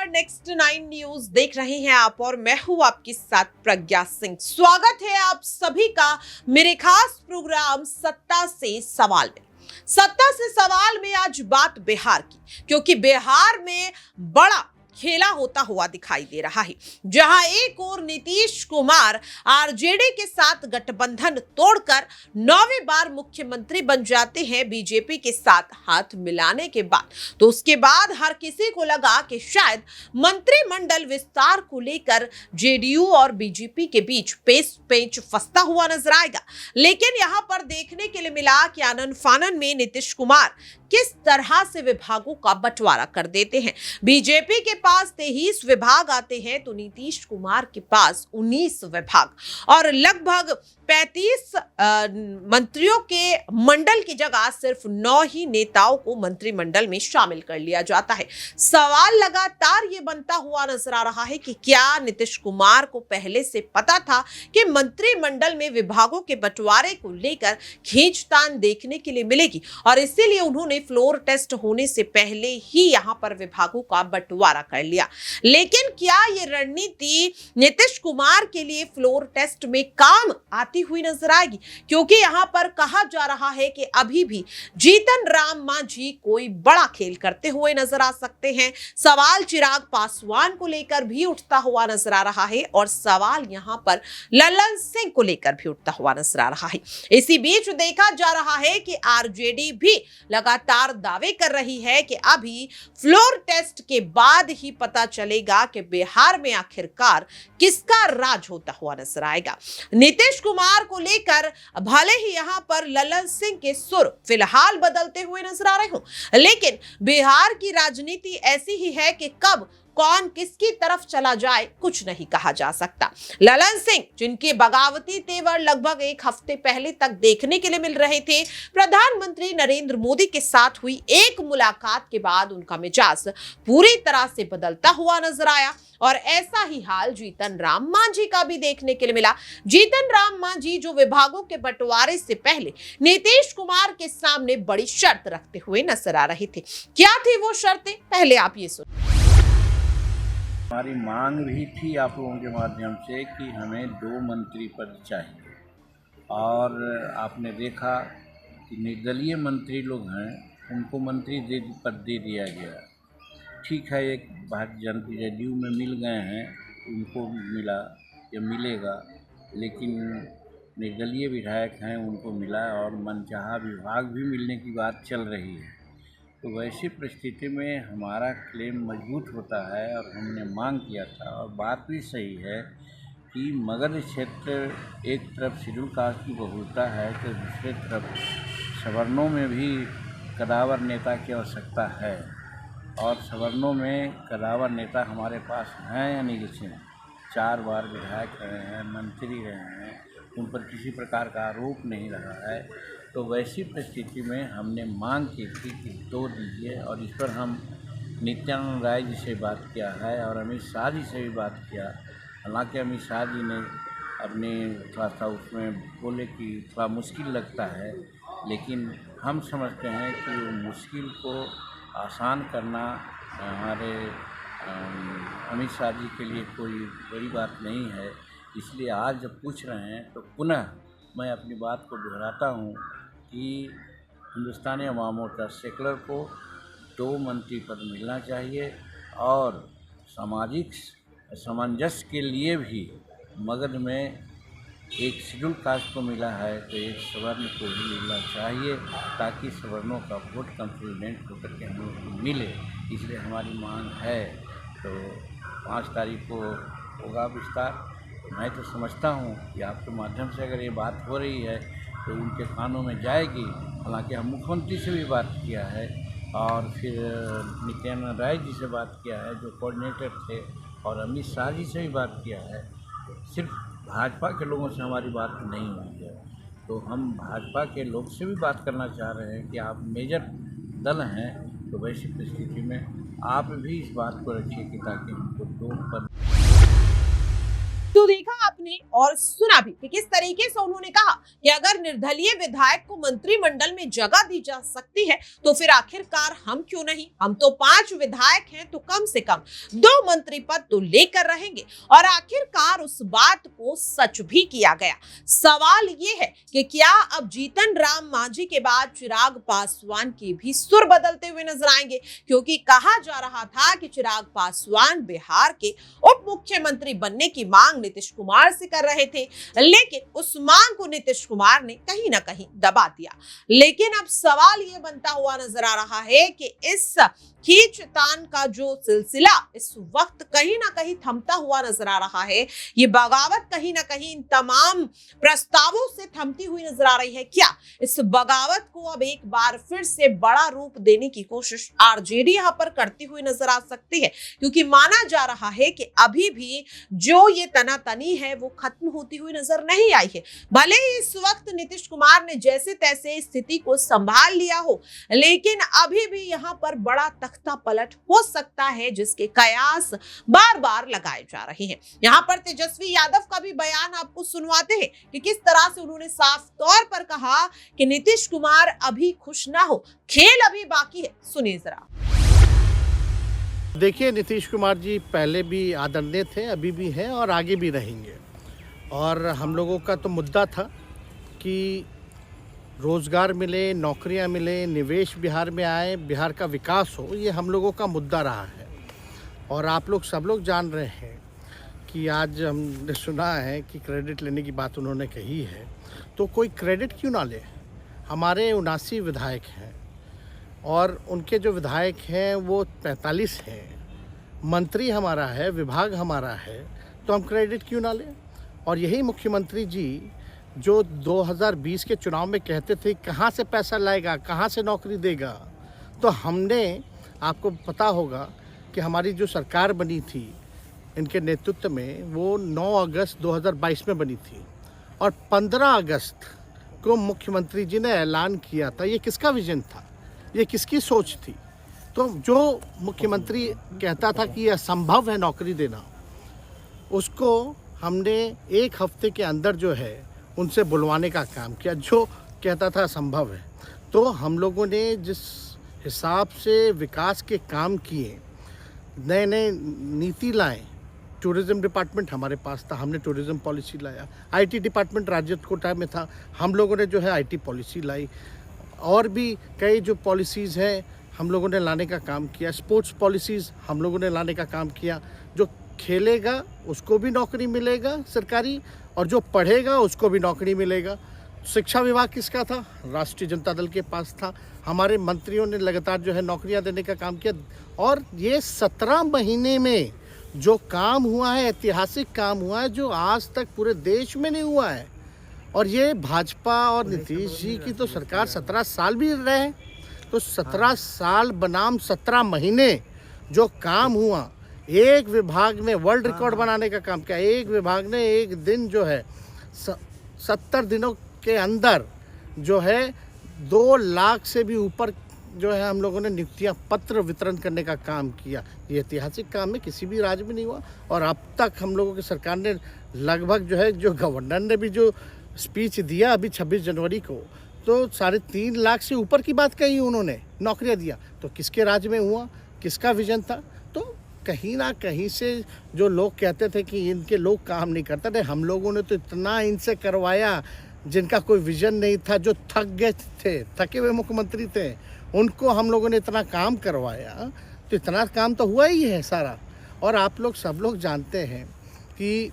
नमस्कार, next 9 news देख रहे हैं आप और मैं हूं आपके साथ प्रज्ञा सिंह। स्वागत है आप सभी का मेरे खास प्रोग्राम सत्ता से सवाल में। सत्ता से सवाल में आज बात बिहार की, क्योंकि बिहार में बड़ा खेला होता हुआ दिखाई दे रहा है, जहां एक और नीतीश कुमार आरजेडी के साथ गठबंधन तोड़कर 9वीं बार मुख्यमंत्री बन जाते हैं बीजेपी के साथ हाथ मिलाने के बाद। तो उसके बाद हर किसी को लगा कि शायद मंत्रिमंडल विस्तार को लेकर जेडीयू और बीजेपी के बीच पेच फंसता हुआ नजर आएगा, लेकिन यहां पर देखने के लिए मिला कि आनन फानन में नीतीश कुमार किस तरह से विभागों का बंटवारा कर देते हैं। बीजेपी के पास 23 विभाग आते हैं तो नीतीश कुमार के पास 19 विभाग और लगभग 35 मंत्रियों के मंडल की जगह सिर्फ 9 ही नेताओं को मंत्रिमंडल में शामिल कर लिया जाता है। सवाल लगातार ये बनता हुआ नजर आ रहा है कि क्या नीतीश कुमार को पहले से पता था कि मंत्रिमंडल में विभागों के बंटवारे को लेकर खींचतान देखने के लिए मिलेगी और इसीलिए उन्होंने फ्लोर टेस्ट होने से पहले ही यहां पर विभागों का बंटवारा कर लिया। लेकिन क्या ये रणनीति नीतीश कुमार के लिए फ्लोर टेस्ट में काम आती हुई नजर आएगी? क्योंकि यहां पर कहा जा रहा है कि अभी भी जीतन राम मांझी कोई बड़ा खेल करते हुए नजर आ सकते हैं। सवाल चिराग पासवान को लेकर भी उठता हुआ नजर आ रहा है और सवाल यहां पर ललन सिंह को लेकर भी उठता हुआ नजर आ रहा है। इसी बीच देखा जा रहा है कि आरजेडी भी लगातार दावे कर रही है कि अभी फ्लोर टेस्ट के बाद ही पता चलेगा कि बिहार में आखिरकार किसका राज होता हुआ नजर आएगा। नीतीश कुमार को लेकर भले ही यहां पर ललन सिंह के सुर फिलहाल बदलते हुए नजर आ रहे हो, लेकिन बिहार की राजनीति ऐसी ही है कि कब कौन किसकी तरफ चला जाए कुछ नहीं कहा जा सकता। ललन सिंह, जिनके बगावती तेवर लगभग एक हफ्ते पहले तक देखने के लिए मिल रहे थे, प्रधानमंत्री नरेंद्र मोदी के साथ हुई एक मुलाकात के बाद उनका मिजाज पूरी तरह से बदलता हुआ नजर आया और ऐसा ही हाल जीतन राम मांझी का भी देखने के लिए मिला। जीतन राम मांझी जो विभागों के बंटवारे से पहले नीतीश कुमार के सामने बड़ी शर्त रखते हुए नजर आ रहे थे। क्या थी वो शर्तें, पहले आप ये सुनिए। हमारी मांग भी थी आप लोगों के माध्यम से कि हमें 2 मंत्री पद चाहिए और आपने देखा कि निर्दलीय मंत्री लोग हैं, उनको मंत्री पद दे दिया गया। ठीक है, एक भारतीय जनता जेडीयू में मिल गए हैं, उनको मिला या मिलेगा, लेकिन निर्दलीय विधायक हैं उनको मिला और मनचाहा विभाग भी मिलने की बात चल रही है। तो वैसी परिस्थिति में हमारा क्लेम मजबूत होता है और हमने मांग किया था और बात भी सही है कि मगध क्षेत्र एक तरफ शेड्यूल कास्ट की बहुलता है तो दूसरे तरफ सवर्णों में भी कदावर नेता की आवश्यकता है और सवर्णों में कदावर नेता हमारे पास हैं या नहीं। 4 बार विधायक रहे हैं, मंत्री रहे हैं, उन पर किसी प्रकार का आरोप नहीं रहा है। तो वैसी परिस्थिति में हमने मांग की थी कि 2 दीजिए और इस पर हम नित्यानंद राय जी से बात किया है और अमित शाह जी से भी बात किया। हालांकि अमित शाह जी ने अपने थोड़ा सा उसमें बोले कि थोड़ा मुश्किल लगता है, लेकिन हम समझते हैं कि वो मुश्किल को आसान करना हमारे अमित शाह जी के लिए कोई बड़ी बात नहीं है। इसलिए आज जब पूछ रहे हैं तो पुनः मैं अपनी बात को दोहराता हूँ कि हिंदुस्तानी अवाम मोर्चा सेकुलर को 2 मंत्री पद मिलना चाहिए और सामाजिक सामंजस्य के लिए भी मगध में एक शेड्यूल कास्ट को मिला है तो एक सवर्ण को भी मिलना चाहिए ताकि सवर्णों का वोट कंसोलिडेट होकर के हम लोग को मिले। इसलिए हमारी मांग है। तो 5 तारीख को होगा विस्तार। मैं तो समझता हूँ कि आपके माध्यम से अगर ये बात हो रही है तो उनके कानों में जाएगी। हालांकि हम मुख्यमंत्री से भी बात किया है और फिर नित्यानंद राय जी से बात किया है जो कोऑर्डिनेटर थे और अमित शाह जी से भी बात किया है। सिर्फ भाजपा के लोगों से हमारी बात नहीं हुई है, तो हम भाजपा के लोग से भी बात करना चाह रहे हैं कि आप मेजर दल हैं, तो वैसी परिस्थिति में आप भी इस बात को रखिए कि ताकि हमको 2 पद। तो देखा आपने और सुना भी कि किस तरीके से उन्होंने कहा कि अगर निर्दलीय विधायक को मंत्रिमंडल में जगह दी जा सकती है तो फिर आखिरकार हम क्यों नहीं? हम तो 5 विधायक हैं तो कम से कम 2 मंत्री पद तो लेकर रहेंगे। और आखिरकार उस बात को सच भी किया गया। सवाल ये है कि क्या अब जीतन राम मांझी के बाद चिराग पासवान के भी सुर बदलते हुए नजर आएंगे? क्योंकि कहा जा रहा था कि चिराग पासवान बिहार के उप मुख्यमंत्री बनने की मांग नीतीश कुमार से कर रहे थे, लेकिन उस मांग को नीतीश कुमार ने कहीं ना कहीं दबा दिया। लेकिन अब सवाल ये बनता हुआ नजर आ रहा है कि इस खींचतान का जो सिलसिला इस वक्त कहीं ना कहीं थमता हुआ नजर आ रहा है, ये बगावत कहीं ना कहीं इन तमाम प्रस्तावों से थमती हुई नजर आ रही है। क्या इस बगावत को अब एक बार फिर से बड़ा रूप देने की कोशिश आरजेडी यहां पर करती हुई नजर आ सकती है? क्योंकि माना जा रहा है कि अभी भी जो ये तनातनी है वो खत्म होती हुई नजर नहीं आई है। भले ही इस वक्त नीतीश कुमार ने जैसे तैसे स्थिति को संभाल लिया हो, लेकिन अभी भी यहाँ पर बड़ा तख्ता पलट हो सकता है जिसके कयास बार बार लगाए जा रहे हैं। यहाँ पर तेजस्वी यादव का भी बयान आपको सुनवाते हैं कि किस तरह से उन्होंने साफ तौर पर कहा कि नीतीश कुमार अभी खुश ना हो, खेल अभी बाकी है। सुनिए जरा। देखिए, नीतीश कुमार जी पहले भी आदरणीय थे, अभी भी हैं और आगे भी रहेंगे। और हम लोगों का तो मुद्दा था कि रोज़गार मिले, नौकरियां मिले, निवेश बिहार में आए, बिहार का विकास हो, ये हम लोगों का मुद्दा रहा है। और आप लोग सब लोग जान रहे हैं कि आज हमने सुना है कि क्रेडिट लेने की बात उन्होंने कही है, तो कोई क्रेडिट क्यों ना ले? हमारे 79 विधायक हैं और उनके जो विधायक हैं वो 45 हैं, मंत्री हमारा है, विभाग हमारा है, तो हम क्रेडिट क्यों ना लें? और यही मुख्यमंत्री जी जो 2020 के चुनाव में कहते थे कहाँ से पैसा लाएगा, कहाँ से नौकरी देगा, तो हमने, आपको पता होगा कि हमारी जो सरकार बनी थी इनके नेतृत्व में, वो 9 अगस्त 2022 में बनी थी और 15 अगस्त को मुख्यमंत्री जी ने ऐलान किया था। ये किसका विजन था, ये किसकी सोच थी? तो जो मुख्यमंत्री कहता था कि यह असंभव है नौकरी देना, उसको हमने एक हफ्ते के अंदर जो है उनसे बुलवाने का काम किया, जो कहता था असंभव है। तो हम लोगों ने जिस हिसाब से विकास के काम किए, नए नए नीति लाए, टूरिज़्म डिपार्टमेंट हमारे पास था, हमने टूरिज़्म पॉलिसी लाया। आईटी डिपार्टमेंट राज्य कोटा में था, हम लोगों ने जो है आईटी पॉलिसी लाई। और भी कई जो पॉलिसीज़ हैं हम लोगों ने लाने का काम किया। स्पोर्ट्स पॉलिसीज़ हम लोगों ने लाने का काम किया। जो खेलेगा उसको भी नौकरी मिलेगा सरकारी, और जो पढ़ेगा उसको भी नौकरी मिलेगा। शिक्षा विभाग किसका था? राष्ट्रीय जनता दल के पास था। हमारे मंत्रियों ने लगातार जो है नौकरियां देने का काम किया। और ये 17 महीने में जो काम हुआ है, ऐतिहासिक काम हुआ है, जो आज तक पूरे देश में नहीं हुआ है। और ये भाजपा और नीतीश जी की तो सरकार 17 साल भी रहे, तो 17 साल बनाम 17 महीने जो काम हुआ, एक विभाग ने वर्ल्ड रिकॉर्ड बनाने का काम किया। एक विभाग ने एक दिन जो है 70 दिनों के अंदर जो है 2 लाख से भी ऊपर जो है हम लोगों ने नियुक्तियां पत्र वितरण करने का काम किया। ये ऐतिहासिक काम है, किसी भी राज्य में नहीं हुआ। और अब तक हम लोगों की सरकार ने लगभग जो है, जो गवर्नर ने भी जो स्पीच दिया अभी 26 जनवरी को, तो 3.5 लाख से ऊपर की बात कही उन्होंने, नौकरियां दिया। तो किसके राज्य में हुआ, किसका विजन था? तो कहीं ना कहीं से जो लोग कहते थे कि इनके लोग काम नहीं करते थे, हम लोगों ने तो इतना इनसे करवाया जिनका कोई विजन नहीं था, जो थक गए थे, थके हुए मुख्यमंत्री थे, उनको हम लोगों ने इतना काम करवाया। तो इतना काम तो हुआ ही है सारा। और आप लोग सब लोग जानते हैं कि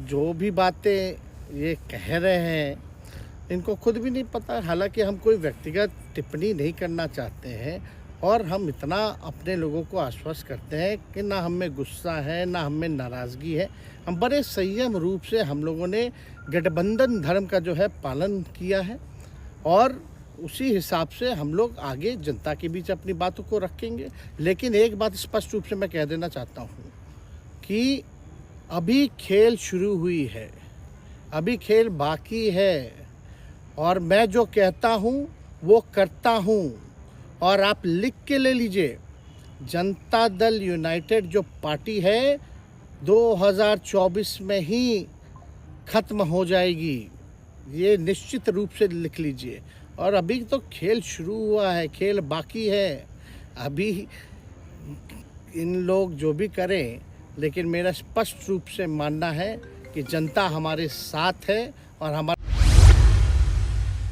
जो भी बातें ये कह रहे हैं इनको खुद भी नहीं पता। हालांकि हम कोई व्यक्तिगत टिप्पणी नहीं करना चाहते हैं और हम इतना अपने लोगों को आश्वस्त करते हैं कि ना हम में गुस्सा है, ना हम में नाराज़गी है। हम बड़े संयम रूप से हम लोगों ने गठबंधन धर्म का जो है पालन किया है और उसी हिसाब से हम लोग आगे जनता के बीच अपनी बातों को रखेंगे। लेकिन एक बात स्पष्ट रूप से मैं कह देना चाहता हूँ कि अभी खेल शुरू हुई है, अभी खेल बाकी है और मैं जो कहता हूँ वो करता हूँ। और आप लिख के ले लीजिए, जनता दल यूनाइटेड जो पार्टी है 2024 में ही ख़त्म हो जाएगी। ये निश्चित रूप से लिख लीजिए। और अभी तो खेल शुरू हुआ है, खेल बाकी है। अभी इन लोग जो भी करें, लेकिन मेरा स्पष्ट रूप से मानना है कि जनता हमारे साथ है और हमारा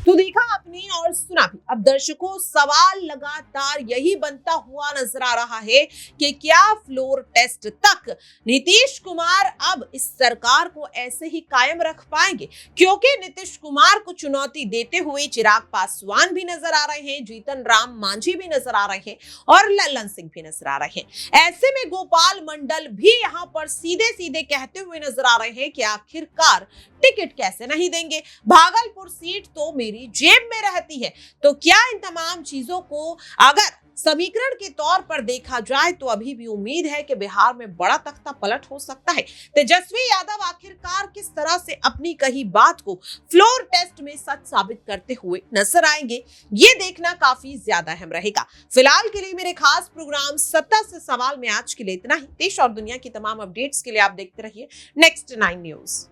तो देखा आपने और सुना भी। अब दर्शकों, सवाल लगातार यही बनता हुआ नजर आ रहा है कि क्या फ्लोर टेस्ट तक नीतीश कुमार अब इस सरकार को ऐसे ही कायम रख पाएंगे? क्योंकि नीतीश कुमार को चुनौती देते हुए चिराग पासवान भी नजर आ रहे हैं, जीतन राम मांझी भी नजर आ रहे हैं और लल्लन सिंह भी नजर आ रहे हैं। ऐसे में गोपाल मंडल भी यहाँ पर सीधे सीधे कहते हुए नजर आ रहे हैं कि आखिरकार टिकट कैसे नहीं देंगे, भागलपुर सीट तो मेरी जेब में रहती है। तो क्या इन तमाम चीजों को अगर समीकरण के तौर पर देखा जाए तो अभी भी उम्मीद है कि बिहार में बड़ा तख्ता पलट हो सकता है। तेजस्वी यादव आखिरकार किस तरह से अपनी कही बात को फ्लोर टेस्ट में सच साबित करते हुए नजर आएंगे, ये देखना काफी ज्यादा अहम रहेगा। फिलहाल के लिए मेरे खास प्रोग्राम सत्ता से सवाल में आज के लिए इतना ही। देश और दुनिया की तमाम अपडेट्स के लिए आप देखते रहिए नेक्स्ट 9 न्यूज।